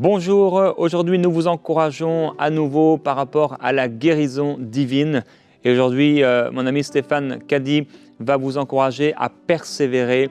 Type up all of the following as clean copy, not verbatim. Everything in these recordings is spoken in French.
Bonjour, aujourd'hui nous vous encourageons à nouveau par rapport à la guérison divine. Et aujourd'hui, mon ami Stéphane Caddy va vous encourager à persévérer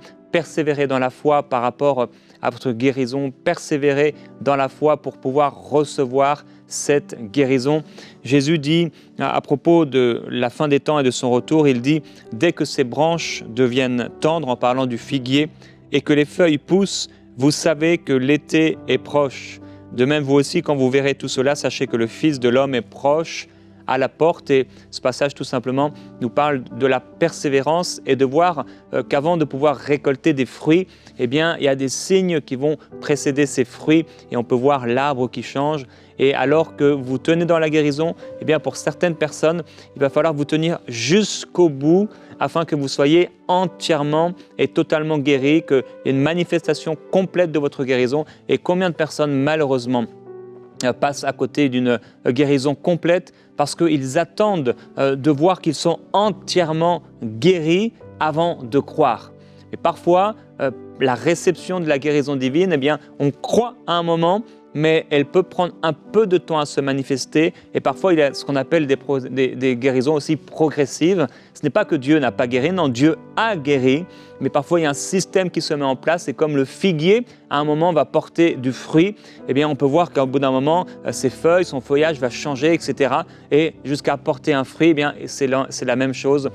dans la foi par rapport à votre guérison, persévérer dans la foi pour pouvoir recevoir cette guérison. Jésus dit à propos de la fin des temps et de son retour, il dit « Dès que ces branches deviennent tendres » en parlant du figuier et que les feuilles poussent, vous savez que l'été est proche. De même, vous aussi, quand vous verrez tout cela, sachez que le Fils de l'homme est proche à la porte. Et ce passage, tout simplement, nous parle de la persévérance et de voir qu'avant de pouvoir récolter des fruits, eh bien, il y a des signes qui vont précéder ces fruits et on peut voir l'arbre qui change. Et alors que vous tenez dans la guérison, eh bien, pour certaines personnes, il va falloir vous tenir jusqu'au bout afin que vous soyez entièrement et totalement guéris, qu'il y ait une manifestation complète de votre guérison. Et combien de personnes, malheureusement, passent à côté d'une guérison complète parce qu'ils attendent de voir qu'ils sont entièrement guéris avant de croire. Et parfois, la réception de la guérison divine, eh bien, on croit à un moment, mais elle peut prendre un peu de temps à se manifester. Et parfois, il y a ce qu'on appelle des guérisons aussi progressives. Ce n'est pas que Dieu n'a pas guéri, non, Dieu a guéri. Mais parfois, il y a un système qui se met en place. Et comme le figuier, à un moment, va porter du fruit, eh bien, on peut voir qu'au bout d'un moment, ses feuilles, son feuillage va changer, etc. Et jusqu'à porter un fruit, eh bien, c'est la même chose.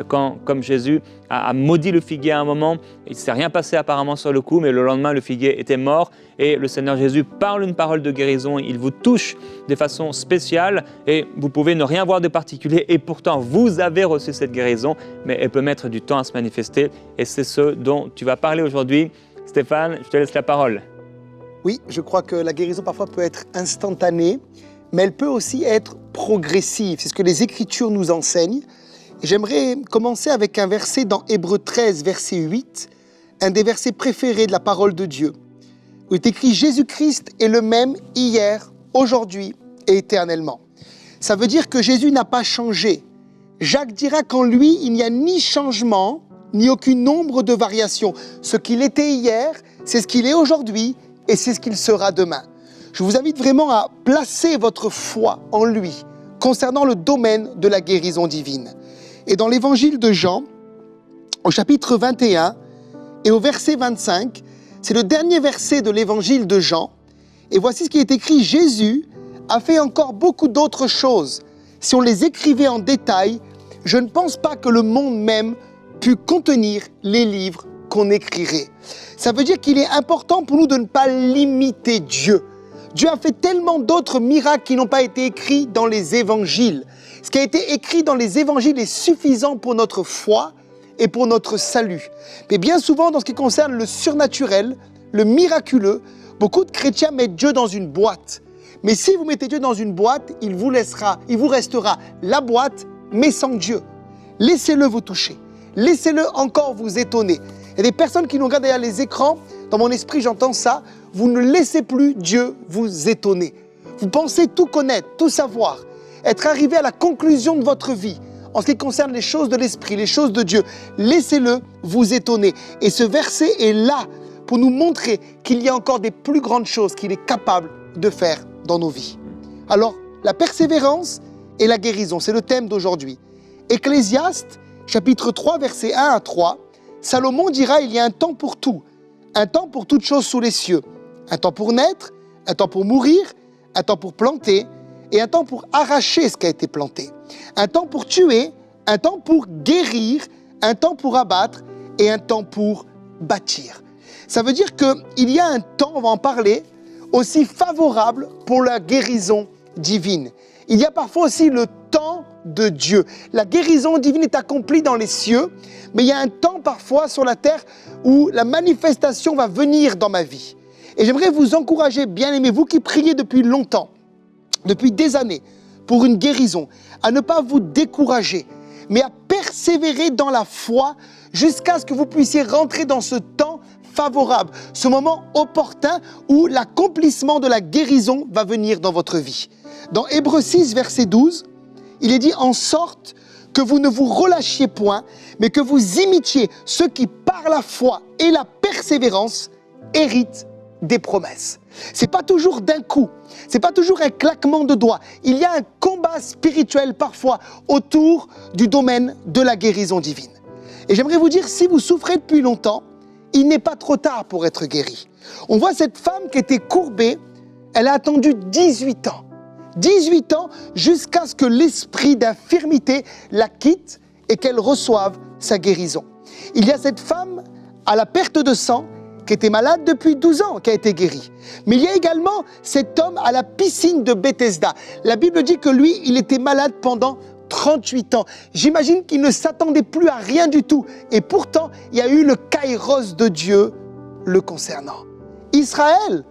Comme Jésus a maudit le figuier à un moment, il ne s'est rien passé apparemment sur le coup, mais le lendemain, le figuier était mort. Et le Seigneur Jésus parle une parole de guérison, il vous touche de façon spéciale et vous pouvez ne rien voir de particulier et pourtant vous avez reçu cette guérison, mais elle peut mettre du temps à se manifester et c'est ce dont tu vas parler aujourd'hui. Stéphane, je te laisse la parole. Oui, je crois que la guérison parfois peut être instantanée, mais elle peut aussi être progressive. C'est ce que les Écritures nous enseignent. Et j'aimerais commencer avec un verset dans Hébreux 13, verset 8, un des versets préférés de la parole de Dieu, où il est écrit « Jésus-Christ est le même hier, aujourd'hui et éternellement ». Ça veut dire que Jésus n'a pas changé. Jacques dira qu'en lui, il n'y a ni changement, ni aucune ombre de variation. Ce qu'il était hier, c'est ce qu'il est aujourd'hui et c'est ce qu'il sera demain. Je vous invite vraiment à placer votre foi en lui concernant le domaine de la guérison divine. Et dans l'évangile de Jean, au chapitre 21 et au verset 25, c'est le dernier verset de l'évangile de Jean. Et voici ce qui est écrit. Jésus a fait encore beaucoup d'autres choses. Si on les écrivait en détail, je ne pense pas que le monde même pût contenir les livres qu'on écrirait. Ça veut dire qu'il est important pour nous de ne pas limiter Dieu. Dieu a fait tellement d'autres miracles qui n'ont pas été écrits dans les évangiles. Ce qui a été écrit dans les évangiles est suffisant pour notre foi et pour notre salut. Mais bien souvent, dans ce qui concerne le surnaturel, le miraculeux, beaucoup de chrétiens mettent Dieu dans une boîte. Mais si vous mettez Dieu dans une boîte, il vous restera la boîte, mais sans Dieu. Laissez-le vous toucher. Laissez-le encore vous étonner. Il y a des personnes qui nous regardent derrière les écrans. Dans mon esprit, j'entends ça. Vous ne laissez plus Dieu vous étonner. Vous pensez tout connaître, tout savoir, être arrivé à la conclusion de votre vie. En ce qui concerne les choses de l'esprit, les choses de Dieu, laissez-le vous étonner. Et ce verset est là pour nous montrer qu'il y a encore des plus grandes choses qu'il est capable de faire dans nos vies. Alors, la persévérance et la guérison, c'est le thème d'aujourd'hui. Ecclésiaste, chapitre 3, versets 1 à 3, Salomon dira « Il y a un temps pour tout, un temps pour toutes choses sous les cieux, un temps pour naître, un temps pour mourir, un temps pour planter et un temps pour arracher ce qui a été planté. Un temps pour tuer, un temps pour guérir, un temps pour abattre et un temps pour bâtir. » Ça veut dire qu'il y a un temps, on va en parler, aussi favorable pour la guérison divine. Il y a parfois aussi le temps de Dieu. La guérison divine est accomplie dans les cieux, mais il y a un temps parfois sur la terre où la manifestation va venir dans ma vie. Et j'aimerais vous encourager, bien-aimés, vous qui priez depuis longtemps, depuis des années, pour une guérison, à ne pas vous décourager, mais à persévérer dans la foi jusqu'à ce que vous puissiez rentrer dans ce temps favorable, ce moment opportun où l'accomplissement de la guérison va venir dans votre vie. Dans Hébreux 6, verset 12, il est dit « En sorte que vous ne vous relâchiez point, mais que vous imitiez ceux qui, par la foi et la persévérance, héritent des promesses. C'est pas toujours d'un coup, c'est pas toujours un claquement de doigts. Il y a un combat spirituel parfois autour du domaine de la guérison divine. Et j'aimerais vous dire, si vous souffrez depuis longtemps, il n'est pas trop tard pour être guéri. On voit cette femme qui était courbée, elle a attendu 18 ans. 18 ans jusqu'à ce que l'esprit d'infirmité la quitte et qu'elle reçoive sa guérison. Il y a cette femme à la perte de sang qui était malade depuis 12 ans, qui a été guérie. Mais il y a également cet homme à la piscine de Bethesda. La Bible dit que lui, il était malade pendant 38 ans. J'imagine qu'il ne s'attendait plus à rien du tout. Et pourtant, il y a eu le kairos de Dieu le concernant. Israël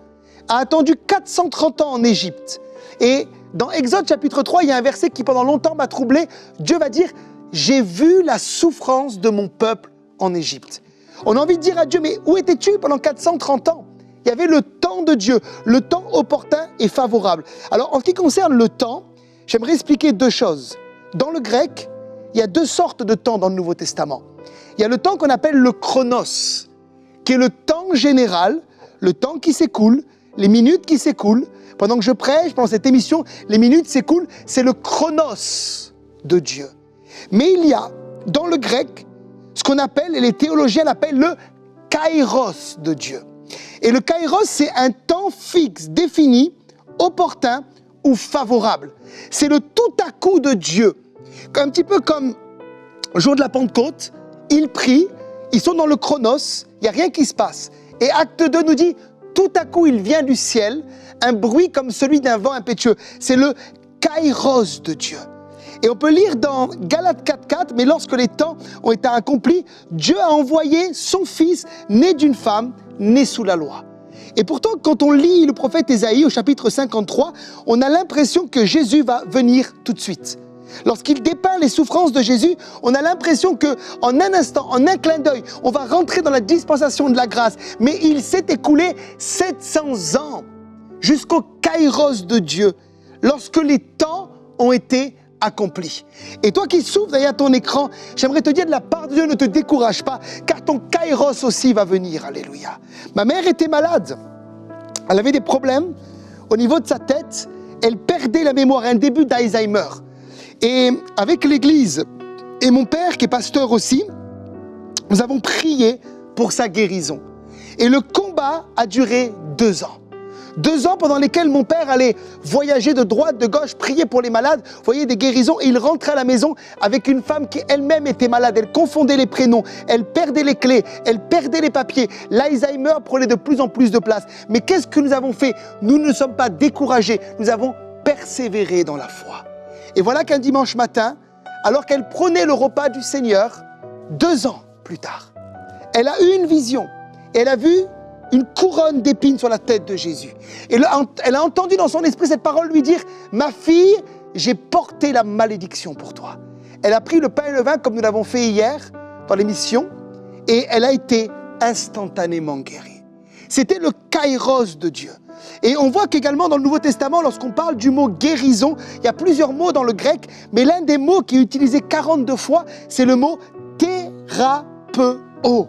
a attendu 430 ans en Égypte. Et dans Exode chapitre 3, il y a un verset qui pendant longtemps m'a troublé. Dieu va dire « J'ai vu la souffrance de mon peuple en Égypte ». On a envie de dire à Dieu, mais où étais-tu pendant 430 ans? Il y avait le temps de Dieu, le temps opportun et favorable. Alors, en ce qui concerne le temps, j'aimerais expliquer deux choses. Dans le grec, il y a deux sortes de temps dans le Nouveau Testament. Il y a le temps qu'on appelle le chronos, qui est le temps général, le temps qui s'écoule, les minutes qui s'écoulent. Pendant que je prêche, pendant cette émission, les minutes s'écoulent, c'est le chronos de Dieu. Mais il y a, dans le grec, ce qu'on appelle, et les théologiens l'appellent le kairos de Dieu. Et le kairos, c'est un temps fixe, défini, opportun ou favorable. C'est le tout à coup de Dieu. Un petit peu comme le jour de la Pentecôte, ils prient, ils sont dans le chronos, il n'y a rien qui se passe. Et Acte 2 nous dit, tout à coup il vient du ciel, un bruit comme celui d'un vent impétueux. C'est le kairos de Dieu. Et on peut lire dans Galates 4.4, mais lorsque les temps ont été accomplis, Dieu a envoyé son Fils, né d'une femme, né sous la loi. Et pourtant, quand on lit le prophète Ésaïe au chapitre 53, on a l'impression que Jésus va venir tout de suite. Lorsqu'il dépeint les souffrances de Jésus, on a l'impression qu'en un instant, en un clin d'œil, on va rentrer dans la dispensation de la grâce. Mais il s'est écoulé 700 ans jusqu'au kairos de Dieu, lorsque les temps ont été accompli. Et toi qui souffres derrière ton écran, j'aimerais te dire de la part de Dieu, ne te décourage pas, car ton kairos aussi va venir. Alléluia. Ma mère était malade. Elle avait des problèmes au niveau de sa tête. Elle perdait la mémoire, un début d'Alzheimer. Et avec l'église et mon père, qui est pasteur aussi, nous avons prié pour sa guérison. Et le combat a duré 2 ans. 2 ans pendant lesquels mon père allait voyager de droite, de gauche, prier pour les malades, voyait des guérisons, et il rentrait à la maison avec une femme qui elle-même était malade. Elle confondait les prénoms, elle perdait les clés, elle perdait les papiers. L'Alzheimer prenait de plus en plus de place. Mais qu'est-ce que nous avons fait? Nous ne sommes pas découragés, nous avons persévéré dans la foi. Et voilà qu'un dimanche matin, alors qu'elle prenait le repas du Seigneur, 2 ans plus tard, elle a eu une vision, et elle a vu une couronne d'épines sur la tête de Jésus. Et elle a entendu dans son esprit cette parole lui dire « Ma fille, j'ai porté la malédiction pour toi. » Elle a pris le pain et le vin comme nous l'avons fait hier dans l'émission et elle a été instantanément guérie. C'était le kairos de Dieu. Et on voit qu'également dans le Nouveau Testament, lorsqu'on parle du mot guérison, il y a plusieurs mots dans le grec, mais l'un des mots qui est utilisé 42 fois, c'est le mot thérapeo,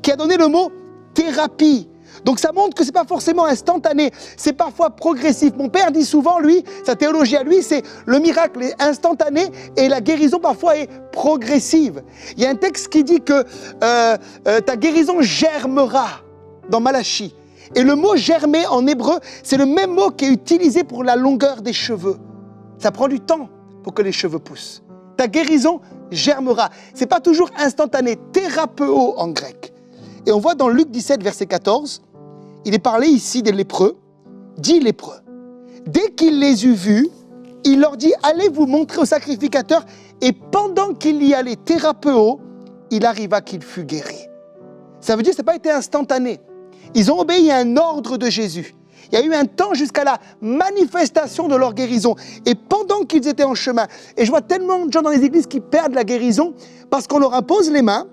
qui a donné le mot thérapie. Donc ça montre que ce n'est pas forcément instantané, c'est parfois progressif. Mon père dit souvent, lui, sa théologie à lui, c'est le miracle est instantané et la guérison parfois est progressive. Il y a un texte qui dit que ta guérison germera dans Malachie. Et le mot germer en hébreu, c'est le même mot qui est utilisé pour la longueur des cheveux. Ça prend du temps pour que les cheveux poussent. Ta guérison germera. Ce n'est pas toujours instantané, thérapeo en grec. Et on voit dans Luc 17, verset 14, il est parlé ici des lépreux, 10 lépreux. Dès qu'il les eut vus, il leur dit « Allez vous montrer au sacrificateur » et pendant qu'il y allait thérapeo, il arriva qu'il fut guéri. Ça veut dire que ça n'a pas été instantané. Ils ont obéi à un ordre de Jésus. Il y a eu un temps jusqu'à la manifestation de leur guérison. Et pendant qu'ils étaient en chemin, et je vois tellement de gens dans les églises qui perdent la guérison parce qu'on leur impose les mains,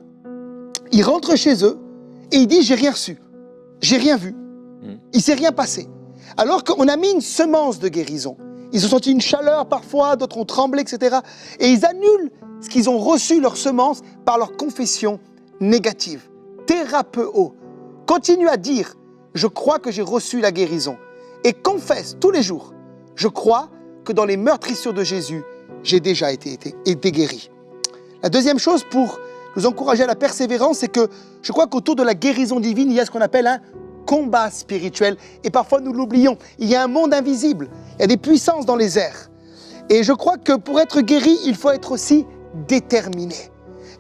ils rentrent chez eux et ils disent « J'ai rien reçu, j'ai rien vu, il ne s'est rien passé ». Alors qu'on a mis une semence de guérison. Ils ont senti une chaleur parfois, d'autres ont tremblé, etc. Et ils annulent ce qu'ils ont reçu, leur semence, par leur confession négative. Thérapeo. Continue à dire je crois que j'ai reçu la guérison. Et confesse tous les jours, je crois que dans les meurtrissures de Jésus, j'ai déjà été guéri. La deuxième chose pour nous encourager à la persévérance, c'est que je crois qu'autour de la guérison divine, il y a ce qu'on appelle un combat spirituel. Et parfois nous l'oublions, il y a un monde invisible, il y a des puissances dans les airs. Et je crois que pour être guéri, il faut être aussi déterminé.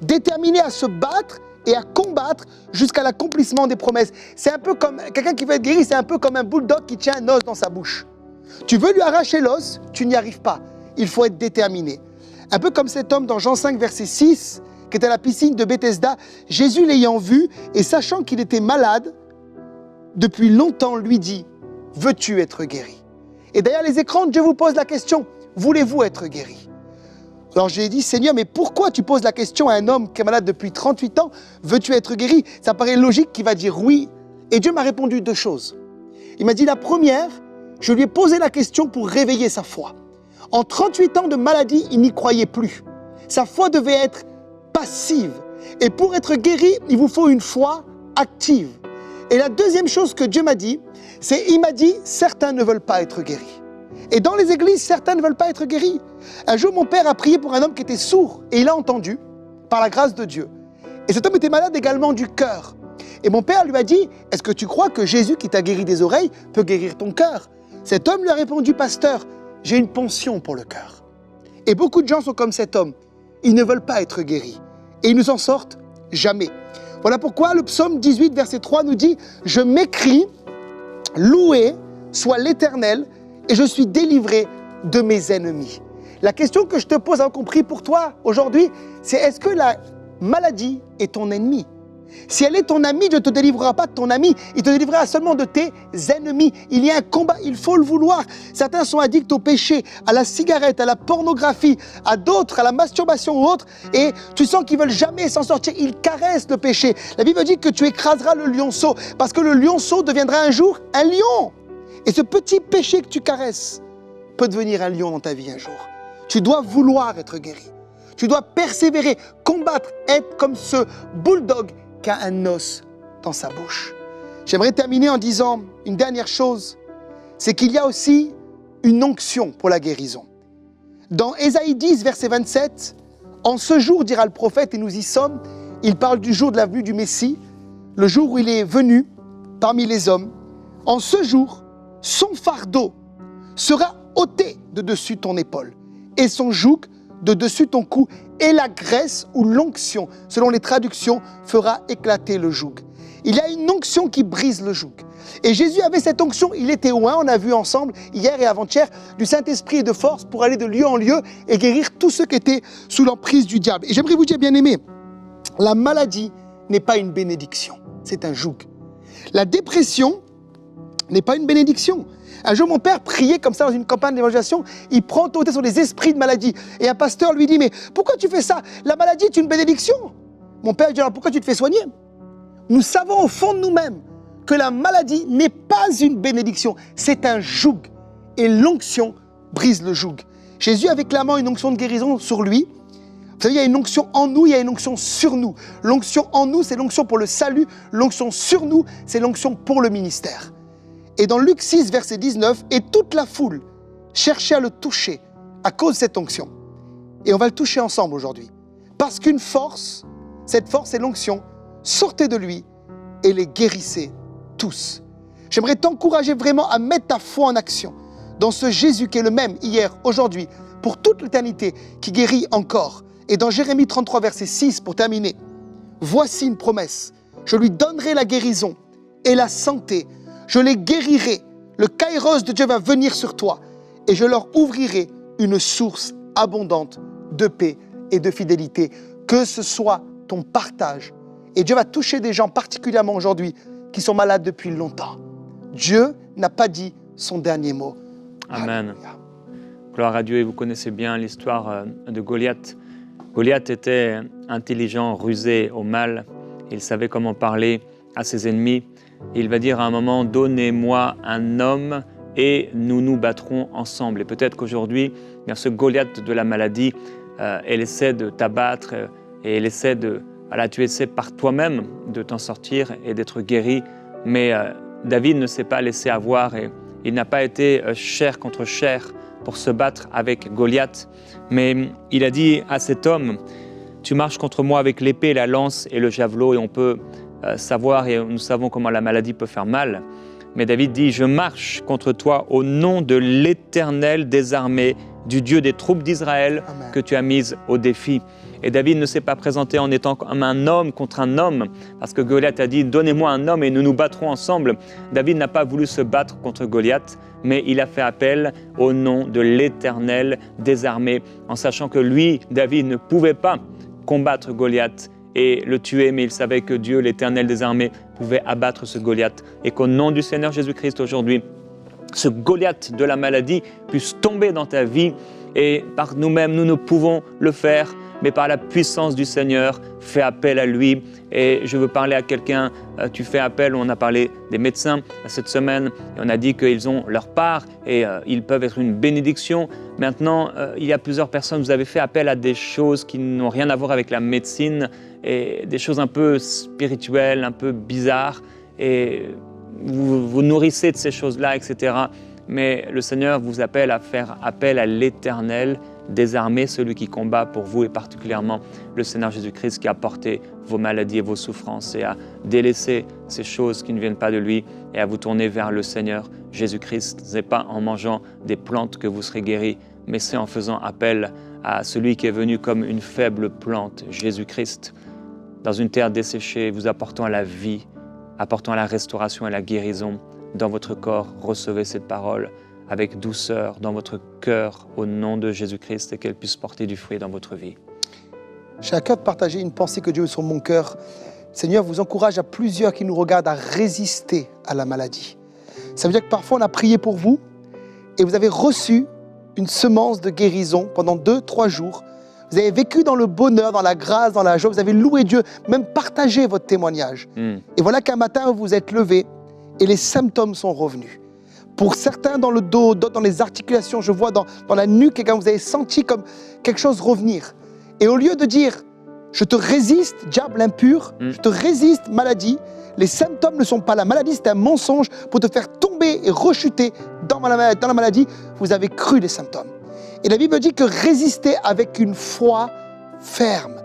Déterminé à se battre et à combattre jusqu'à l'accomplissement des promesses. C'est un peu comme, quelqu'un qui veut être guéri, c'est un peu comme un bulldog qui tient un os dans sa bouche. Tu veux lui arracher l'os, tu n'y arrives pas. Il faut être déterminé. Un peu comme cet homme dans Jean 5, verset 6, qui était à la piscine de Bethesda. Jésus l'ayant vu et sachant qu'il était malade, depuis longtemps lui dit, « Veux-tu être guéri ?» Et derrière les écrans, Dieu vous pose la question, « Voulez-vous être guéri ?» Alors je lui ai dit, « Seigneur, mais pourquoi tu poses la question à un homme qui est malade depuis 38 ans, « Veux-tu être guéri ?» Ça paraît logique qu'il va dire oui. Et Dieu m'a répondu deux choses. Il m'a dit, la première, je lui ai posé la question pour réveiller sa foi. En 38 ans de maladie, il n'y croyait plus. Sa foi devait être passive. Et pour être guéri, il vous faut une foi active. Et la deuxième chose que Dieu m'a dit, c'est, il m'a dit, certains ne veulent pas être guéris. Et dans les églises, certains ne veulent pas être guéris. Un jour, mon père a prié pour un homme qui était sourd et il a entendu, par la grâce de Dieu. Et cet homme était malade également du cœur. Et mon père lui a dit, est-ce que tu crois que Jésus qui t'a guéri des oreilles peut guérir ton cœur? Cet homme lui a répondu, pasteur, j'ai une penchant pour le cœur. Et beaucoup de gens sont comme cet homme. Ils ne veulent pas être guéris. Et ils ne s'en sortent jamais. Voilà pourquoi le psaume 18, verset 3 nous dit, je m'écrie, loué soit l'Éternel, et je suis délivré de mes ennemis. La question que je te pose, encore compris pour toi aujourd'hui, c'est est-ce que la maladie est ton ennemi? Si elle est ton ami, Dieu ne te délivrera pas de ton ami, il te délivrera seulement de tes ennemis. Il y a un combat, il faut le vouloir. Certains sont addicts au péché, à la cigarette, à la pornographie, à d'autres, à la masturbation ou autre, et tu sens qu'ils ne veulent jamais s'en sortir, ils caressent le péché. La Bible dit que tu écraseras le lionceau, parce que le lionceau deviendra un jour un lion. Et ce petit péché que tu caresses peut devenir un lion dans ta vie un jour. Tu dois vouloir être guéri. Tu dois persévérer, combattre, être comme ce bulldog qui a un os dans sa bouche. J'aimerais terminer en disant une dernière chose, c'est qu'il y a aussi une onction pour la guérison. Dans Ésaïe 10, verset 27, « En ce jour, dira le prophète, et nous y sommes, il parle du jour de la venue du Messie, le jour où il est venu parmi les hommes. En ce jour, son fardeau sera ôté de dessus ton épaule, et son joug de dessus ton cou, et la graisse ou l'onction, selon les traductions, fera éclater le joug. » Il y a une onction qui brise le joug. Et Jésus avait cette onction, il était oint, on a vu ensemble hier et avant-hier, du Saint-Esprit et de force pour aller de lieu en lieu et guérir tous ceux qui étaient sous l'emprise du diable. Et j'aimerais vous dire, bien-aimés, la maladie n'est pas une bénédiction, c'est un joug. La dépression n'est pas une bénédiction. Un jour, mon père priait comme ça dans une campagne d'évangélisation, il prend autorité sur les esprits de maladie. Et un pasteur lui dit, mais pourquoi tu fais ça? La maladie est une bénédiction. Mon père dit, alors pourquoi tu te fais soigner? Nous savons au fond de nous-mêmes que la maladie n'est pas une bénédiction, c'est un joug. Et l'onction brise le joug. Jésus avait clairement une onction de guérison sur lui. Vous savez, il y a une onction en nous, il y a une onction sur nous. L'onction en nous, c'est l'onction pour le salut. L'onction sur nous, c'est l'onction pour le ministère. Et dans Luc 6, verset 19, « Et toute la foule cherchait à le toucher à cause de cette onction. » Et on va le toucher ensemble aujourd'hui. Parce qu'une force, cette force et l'onction, sortaient de lui et les guérissaient tous. J'aimerais t'encourager vraiment à mettre ta foi en action dans ce Jésus qui est le même hier, aujourd'hui, pour toute l'éternité, qui guérit encore. Et dans Jérémie 33, verset 6, pour terminer, « Voici une promesse, je lui donnerai la guérison et la santé. Je les guérirai, le kairos de Dieu va venir sur toi et je leur ouvrirai une source abondante de paix et de fidélité. Que ce soit ton partage. Et Dieu va toucher des gens particulièrement aujourd'hui qui sont malades depuis longtemps. Dieu n'a pas dit son dernier mot. Amen. Alléluia. Gloire à Dieu. Et vous connaissez bien l'histoire de Goliath. Goliath était intelligent, rusé au mal. Il savait comment parler à ses ennemis. Il va dire à un moment, donnez-moi un homme et nous nous battrons ensemble. Et peut-être qu'aujourd'hui, bien ce Goliath de la maladie, elle essaie de t'abattre et elle essaie de, voilà, tu essaies par toi-même de t'en sortir et d'être guéri. Mais David ne s'est pas laissé avoir et il n'a pas été chair contre chair pour se battre avec Goliath, mais il a dit à cet homme, tu marches contre moi avec l'épée, la lance et le javelot, et on peut savoir, et nous savons comment la maladie peut faire mal. Mais David dit, je marche contre toi au nom de l'Éternel des armées, du Dieu des troupes d'Israël que tu as mise au défi. Et David ne s'est pas présenté en étant comme un homme contre un homme, parce que Goliath a dit, donnez-moi un homme et nous nous battrons ensemble. David n'a pas voulu se battre contre Goliath, mais il a fait appel au nom de l'Éternel des armées, en sachant que lui, David, ne pouvait pas combattre Goliath et le tuer, mais il savait que Dieu, l'Éternel des armées, pouvait abattre ce Goliath. Et qu'au nom du Seigneur Jésus-Christ aujourd'hui, ce Goliath de la maladie puisse tomber dans ta vie, et par nous-mêmes, nous ne pouvons le faire, mais par la puissance du Seigneur, fais appel à lui. Et je veux parler à quelqu'un, tu fais appel, on a parlé des médecins cette semaine, et on a dit qu'ils ont leur part et ils peuvent être une bénédiction. Maintenant, il y a plusieurs personnes, vous avez fait appel à des choses qui n'ont rien à voir avec la médecine, et des choses un peu spirituelles, un peu bizarres, et vous nourrissez de ces choses-là, etc. Mais le Seigneur vous appelle à faire appel à l'Éternel des armées, celui qui combat pour vous, et particulièrement le Seigneur Jésus-Christ qui a porté vos maladies et vos souffrances, et à délaisser ces choses qui ne viennent pas de lui et à vous tourner vers le Seigneur Jésus-Christ. Ce n'est pas en mangeant des plantes que vous serez guéris, mais c'est en faisant appel à celui qui est venu comme une faible plante, Jésus-Christ, dans une terre desséchée, vous apportant la vie, apportant la restauration et la guérison dans votre corps. Recevez cette parole avec douceur dans votre cœur au nom de Jésus-Christ, et qu'elle puisse porter du fruit dans votre vie. J'ai à cœur de partager une pensée que Dieu a sur mon cœur. Seigneur vous encourage à plusieurs qui nous regardent à résister à la maladie. Ça veut dire que parfois on a prié pour vous et vous avez reçu une semence de guérison pendant 2-3 jours. Vous avez vécu dans le bonheur, dans la grâce, dans la joie. Vous avez loué Dieu, même partagé votre témoignage. Et voilà qu'un matin, vous vous êtes levé et les symptômes sont revenus. Pour certains, dans le dos, d'autres dans les articulations, je vois dans la nuque, et quand vous avez senti comme quelque chose revenir. Et au lieu de dire, je te résiste, diable impur, je te résiste, maladie, les symptômes ne sont pas la maladie, c'est un mensonge pour te faire tomber et rechuter dans la maladie. Vous avez cru les symptômes. Et la Bible dit que résister avec une foi ferme.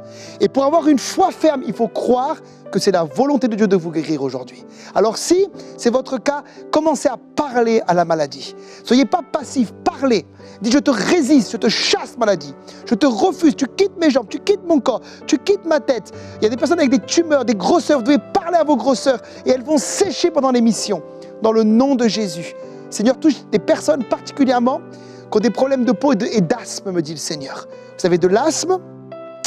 Et pour avoir une foi ferme, il faut croire que c'est la volonté de Dieu de vous guérir aujourd'hui. Alors si c'est votre cas, commencez à parler à la maladie. Soyez pas passif, parlez. Dites, je te résiste, je te chasse maladie. Je te refuse, tu quittes mes jambes, tu quittes mon corps, tu quittes ma tête. Il y a des personnes avec des tumeurs, des grosseurs, vous devez parler à vos grosseurs et elles vont sécher pendant l'émission. Dans le nom de Jésus. Seigneur, touche des personnes particulièrement qui ont des problèmes de peau et d'asthme, me dit le Seigneur. Vous avez de l'asthme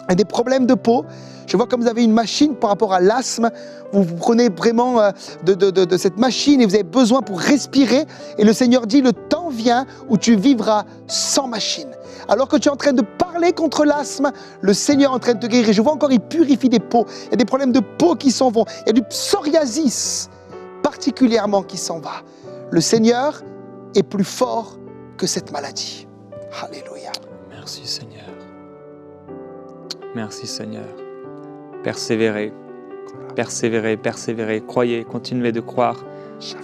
et des problèmes de peau. Je vois comme vous avez une machine par rapport à l'asthme. Vous prenez vraiment de cette machine et vous avez besoin pour respirer. Et le Seigneur dit, le temps vient où tu vivras sans machine. Alors que tu es en train de parler contre l'asthme, le Seigneur est en train de te guérir. Je vois encore, il purifie des peaux. Il y a des problèmes de peau qui s'en vont. Il y a du psoriasis particulièrement qui s'en va. Le Seigneur est plus fort que cette maladie. Alléluia. Merci Seigneur. Merci Seigneur. Persévérez, persévérez, persévérez. Croyez, continuez de croire.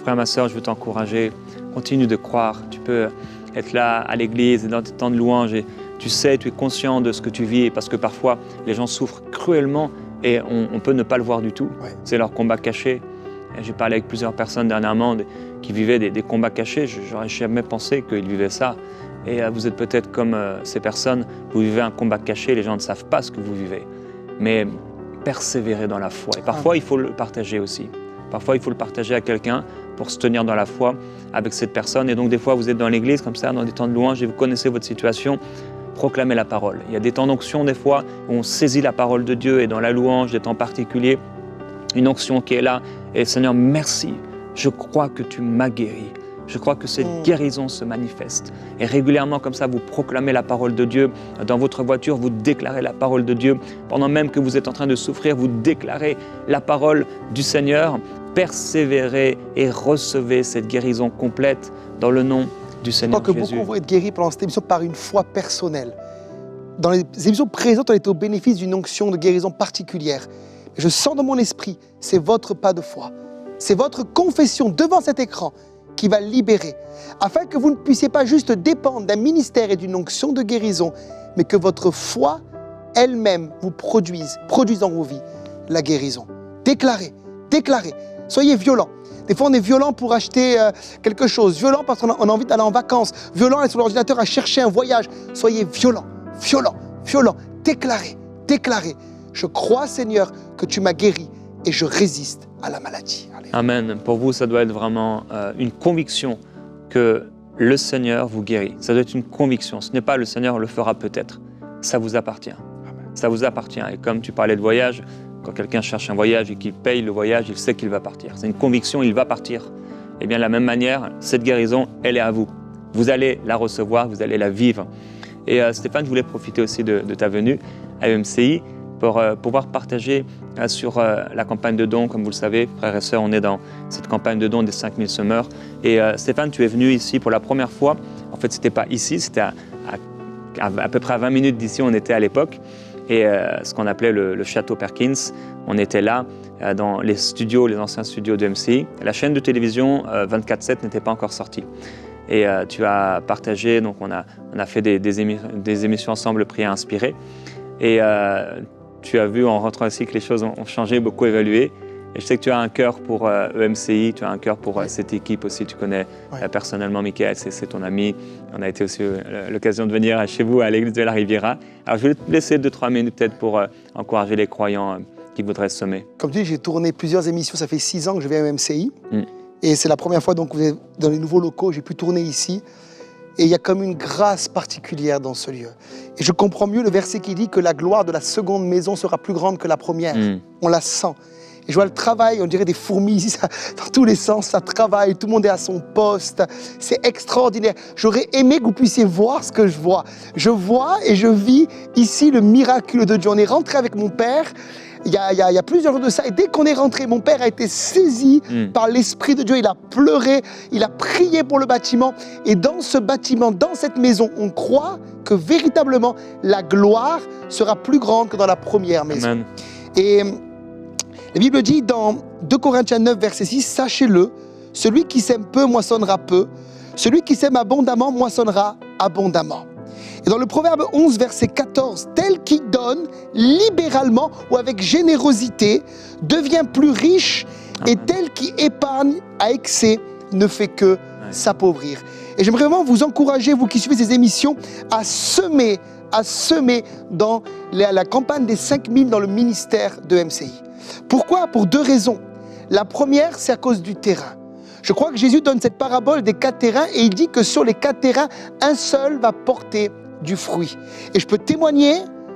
Frère, ma sœur, je veux t'encourager. Continue de croire. Tu peux être là à l'église et dans tes temps de louange et tu sais, tu es conscient de ce que tu vis, parce que parfois les gens souffrent cruellement et on peut ne pas le voir du tout. Ouais. C'est leur combat caché. J'ai parlé avec plusieurs personnes dernièrement qui vivaient des combats cachés. Je n'aurais jamais pensé qu'ils vivaient ça. Et vous êtes peut-être comme ces personnes, vous vivez un combat caché, les gens ne savent pas ce que vous vivez. Mais persévérez dans la foi. Et parfois, il faut le partager aussi. Parfois, il faut le partager à quelqu'un pour se tenir dans la foi avec cette personne. Et donc, des fois, vous êtes dans l'église comme ça, dans des temps de louange, et vous connaissez votre situation. Proclamez la parole. Il y a des temps d'onction, des fois, où on saisit la parole de Dieu, et dans la louange, des temps particuliers, une onction qui est là. Et Seigneur, merci. Je crois que tu m'as guéri. Je crois que cette guérison se manifeste. Et régulièrement, comme ça, vous proclamez la parole de Dieu. Dans votre voiture, vous déclarez la parole de Dieu. Pendant même que vous êtes en train de souffrir, vous déclarez la parole du Seigneur. Persévérez et recevez cette guérison complète dans le nom du Seigneur Jésus. Je crois que beaucoup vont être guéris pendant cette émission par une foi personnelle. Dans les émissions présentes, on était au bénéfice d'une onction de guérison particulière. Je sens dans mon esprit, c'est votre pas de foi. C'est votre confession devant cet écran qui va libérer, afin que vous ne puissiez pas juste dépendre d'un ministère et d'une onction de guérison, mais que votre foi elle-même vous produise dans vos vies la guérison. Déclarez, déclarez, soyez violents. Des fois, on est violent pour acheter quelque chose, violent parce qu'on a envie d'aller en vacances, violent aller sur l'ordinateur à chercher un voyage. Soyez violents, violents, violents. Déclarez, déclarez. Je crois, Seigneur, que tu m'as guéri et je résiste à la maladie. Alléluia. Amen. Pour vous, ça doit être vraiment une conviction que le Seigneur vous guérit. Ça doit être une conviction. Ce n'est pas le Seigneur le fera peut-être. Ça vous appartient. Ça vous appartient. Et comme tu parlais de voyage, quand quelqu'un cherche un voyage et qu'il paye le voyage, il sait qu'il va partir. C'est une conviction, il va partir. Et bien de la même manière, cette guérison, elle est à vous. Vous allez la recevoir, vous allez la vivre. Et Stéphane, je voulais profiter aussi de ta venue à EMCI pour pouvoir partager sur la campagne de dons. Comme vous le savez, frères et sœurs, on est dans cette campagne de dons des 5000 semeurs. Et Stéphane, tu es venu ici pour la première fois. En fait, ce n'était pas ici, c'était à peu près à 20 minutes d'ici, on était à l'époque. Et ce qu'on appelait le Château Perkins. On était là dans les studios, les anciens studios de MCI. La chaîne de télévision 24/7 n'était pas encore sortie. Et tu as partagé, donc on a fait des émissions ensemble, Prière inspirée. Et tu as vu en rentrant ici que les choses ont changé, beaucoup évolué. Et je sais que tu as un cœur pour EMCI, tu as un cœur pour cette équipe aussi. Tu connais personnellement Michael, c'est ton ami. On a été aussi l'occasion de venir chez vous à l'église de la Riviera. Alors je vais te laisser 2-3 minutes peut-être pour encourager les croyants qui voudraient se semer. Comme tu dis, j'ai tourné plusieurs émissions. Ça fait 6 ans que je vais à EMCI. Et c'est la première fois donc, dans les nouveaux locaux, j'ai pu tourner ici. Et il y a comme une grâce particulière dans ce lieu. Et je comprends mieux le verset qui dit que la gloire de la seconde maison sera plus grande que la première. On la sent. Et je vois le travail, on dirait des fourmis ici, dans tous les sens, ça travaille, tout le monde est à son poste. C'est extraordinaire. J'aurais aimé que vous puissiez voir ce que je vois. Je vois et je vis ici le miracle de Dieu. On est rentré avec mon père. Il y a plusieurs jours de ça, et dès qu'on est rentré, mon père a été saisi par l'Esprit de Dieu. Il a pleuré, il a prié pour le bâtiment. Et dans ce bâtiment, dans cette maison, on croit que véritablement la gloire sera plus grande que dans la première maison. Amen. Et la Bible dit dans 2 Corinthiens 9, verset 6, « Sachez-le, celui qui sème peu moissonnera peu, celui qui sème abondamment moissonnera abondamment. » Et dans le Proverbe 11, verset 14, « Tel qui donne libéralement ou avec générosité devient plus riche, et tel qui épargne à excès ne fait que s'appauvrir. » Et j'aimerais vraiment vous encourager, vous qui suivez ces émissions, à semer dans la campagne des 5000 dans le ministère de MCI. Pourquoi? Pour 2 raisons. La première, c'est à cause du terrain. Je crois que Jésus donne cette parabole des 4 terrains et il dit que sur les 4 terrains, un seul va porter du fruit. Et je peux témoigner,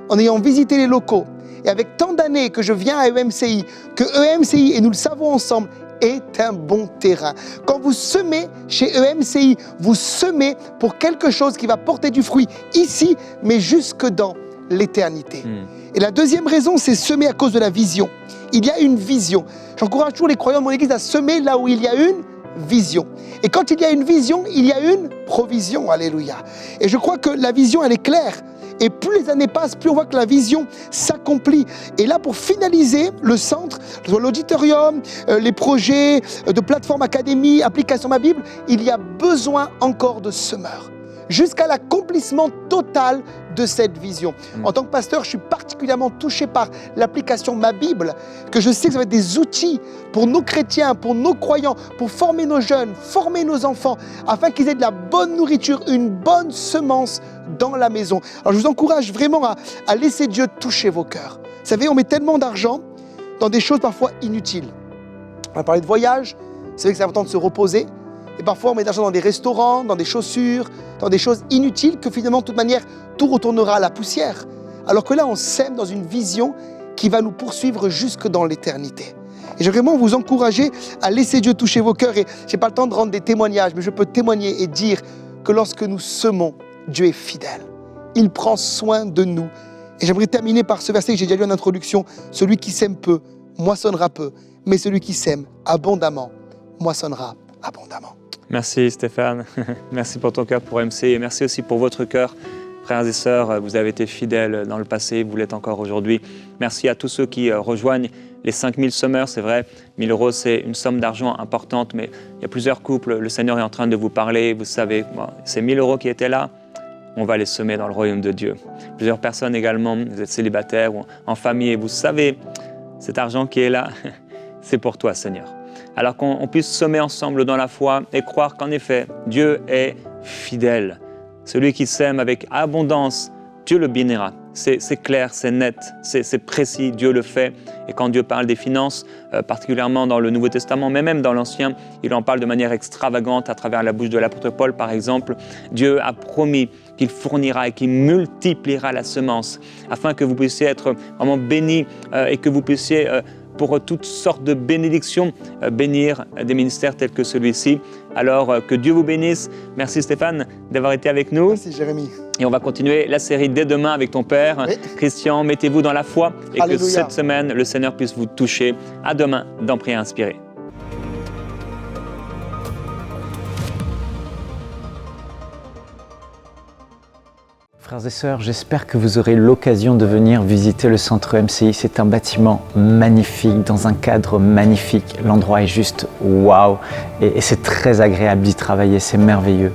en ayant visité les locaux, et avec tant d'années que je viens à EMCI, que EMCI, et nous le savons ensemble, est un bon terrain. Quand vous semez chez EMCI, vous semez pour quelque chose qui va porter du fruit ici, mais jusque dans l'éternité. Et la deuxième raison, c'est semer à cause de la vision. Il y a une vision. J'encourage toujours les croyants de mon église à semer là où il y a une vision. Et quand il y a une vision, il y a une provision. Alléluia. Et je crois que la vision, elle est claire. Et plus les années passent, plus on voit que la vision s'accomplit. Et là, pour finaliser le centre, l'auditorium, les projets de plateforme académie, application Ma Bible, il y a besoin encore de semeurs. Jusqu'à l'accomplissement total de cette vision. En tant que pasteur, je suis particulièrement touché par l'application Ma Bible, que je sais que ça va être des outils pour nos chrétiens, pour nos croyants, pour former nos jeunes, former nos enfants, afin qu'ils aient de la bonne nourriture, une bonne semence dans la maison. Alors je vous encourage vraiment à laisser Dieu toucher vos cœurs. Vous savez, on met tellement d'argent dans des choses parfois inutiles. On a parlé de voyage, vous savez que c'est important de se reposer. Et parfois, on met de l'argent dans des restaurants, dans des chaussures, dans des choses inutiles que finalement, de toute manière, tout retournera à la poussière. Alors que là, on sème dans une vision qui va nous poursuivre jusque dans l'éternité. Et je vais vraiment vous encourager à laisser Dieu toucher vos cœurs. Et je n'ai pas le temps de rendre des témoignages, mais je peux témoigner et dire que lorsque nous semons, Dieu est fidèle. Il prend soin de nous. Et j'aimerais terminer par ce verset que j'ai déjà lu en introduction. Celui qui sème peu, moissonnera peu. Mais celui qui sème abondamment, moissonnera abondamment. Merci Stéphane, merci pour ton cœur pour MC et merci aussi pour votre cœur Frères et sœurs, vous avez été fidèles dans le passé, vous l'êtes encore aujourd'hui. Merci à tous ceux qui rejoignent les 5000 semeurs, c'est vrai, 1 000 €, c'est une somme d'argent importante, mais il y a plusieurs couples, le Seigneur est en train de vous parler, vous savez, ces 1 000 € qui étaient là, on va les semer dans le royaume de Dieu. Plusieurs personnes également, vous êtes célibataires ou en famille, et vous savez, cet argent qui est là, c'est pour toi, Seigneur. Alors qu'on puisse semer ensemble dans la foi et croire qu'en effet, Dieu est fidèle. Celui qui sème avec abondance, Dieu le bénira. C'est clair, c'est net, c'est précis, Dieu le fait. Et quand Dieu parle des finances, particulièrement dans le Nouveau Testament, mais même dans l'Ancien, il en parle de manière extravagante à travers la bouche de l'apôtre Paul, par exemple. Dieu a promis qu'il fournira et qu'il multipliera la semence, afin que vous puissiez être vraiment bénis et que vous puissiez, pour toutes sortes de bénédictions, bénir des ministères tels que celui-ci. Alors que Dieu vous bénisse. Merci Stéphane d'avoir été avec nous. Merci Jérémy. Et on va continuer la série dès demain avec ton père. Oui. Christian, mettez-vous dans la foi et Alléluia. Que cette semaine, le Seigneur puisse vous toucher. À demain dans Prière Inspirée. Frères et sœurs, j'espère que vous aurez l'occasion de venir visiter le centre MCI. C'est un bâtiment magnifique, dans un cadre magnifique. L'endroit est juste waouh et c'est très agréable d'y travailler, c'est merveilleux.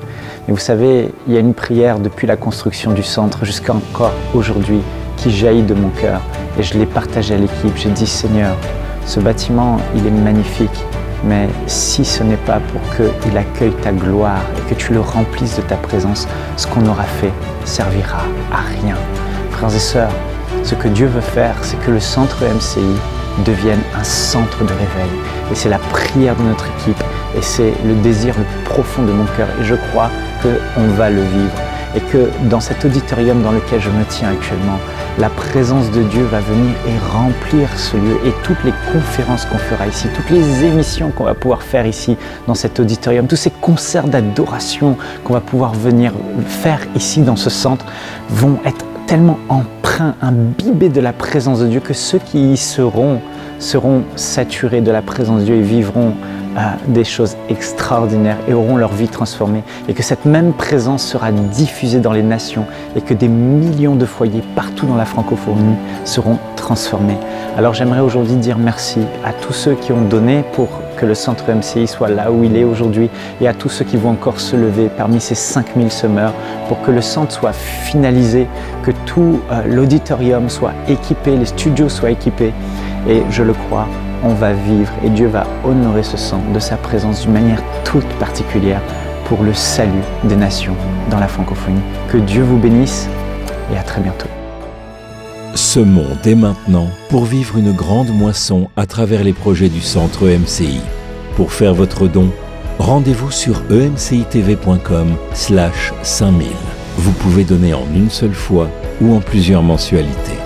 Mais vous savez, il y a une prière depuis la construction du centre jusqu'à encore aujourd'hui qui jaillit de mon cœur. Et je l'ai partagée à l'équipe. J'ai dit, Seigneur, ce bâtiment, il est magnifique. Mais si ce n'est pas pour qu'il accueille ta gloire et que tu le remplisses de ta présence, ce qu'on aura fait servira à rien. Frères et sœurs, ce que Dieu veut faire, c'est que le centre MCI devienne un centre de réveil. Et c'est la prière de notre équipe et c'est le désir le profond de mon cœur. Et je crois qu'on va le vivre. Et que dans cet auditorium dans lequel je me tiens actuellement, la présence de Dieu va venir et remplir ce lieu. Et toutes les conférences qu'on fera ici, toutes les émissions qu'on va pouvoir faire ici dans cet auditorium, tous ces concerts d'adoration qu'on va pouvoir venir faire ici dans ce centre vont être tellement empreints, imbibés de la présence de Dieu que ceux qui y seront saturés de la présence de Dieu et vivront des choses extraordinaires et auront leur vie transformée, et que cette même présence sera diffusée dans les nations et que des millions de foyers partout dans la francophonie seront transformés. Alors j'aimerais aujourd'hui dire merci à tous ceux qui ont donné pour que le centre MCI soit là où il est aujourd'hui et à tous ceux qui vont encore se lever parmi ces 5000 semeurs pour que le centre soit finalisé, que tout l'auditorium soit équipé, les studios soient équipés, et je le crois, on va vivre et Dieu va honorer ce centre de sa présence d'une manière toute particulière pour le salut des nations dans la francophonie. Que Dieu vous bénisse et à très bientôt. Semons dès maintenant pour vivre une grande moisson à travers les projets du centre EMCI. Pour faire votre don, rendez-vous sur emcitv.com/5000. Vous pouvez donner en une seule fois ou en plusieurs mensualités.